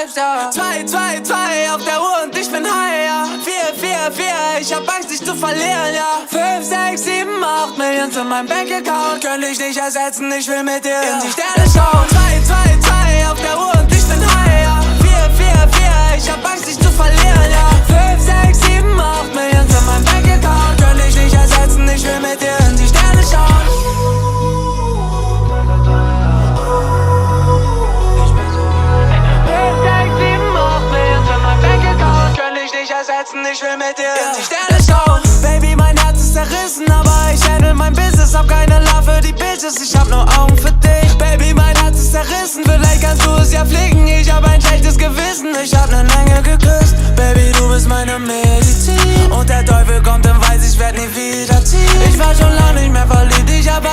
selbst, ja. 2, 2, 2 auf der Uhr und ich bin high, ja. 4, 4, 4, ich hab Angst, dich zu verlieren, ja. 5, 6, 7, 8 Millionen in meinem Bankaccount. Könnte ich nicht ersetzen, ich will mit dir in die Sterne schauen. 2, 2, 2 auf der Uhr und ich bin high, ja. 4, 4, 4, ich hab Angst, dich zu verlieren, ja. 5, 6, 7, 8 Millionen in meinem Bankaccount. Könnte ich nicht ersetzen, ich will mit dir in die Sterne schauen. Ich will mit dir in die Sterne schauen. Baby, mein Herz ist zerrissen, aber ich handle mein Business. Hab keine Love für die Bitches, ich hab nur Augen für dich. Baby, mein Herz ist zerrissen, vielleicht kannst du es ja fliegen. Ich hab ein schlechtes Gewissen, ich hab nen Engel geküsst. Baby, du bist meine Medizin. Und der Teufel kommt und weiß, ich werd nie wieder ziehen. Ich war schon lange nicht mehr verliebt, ich hab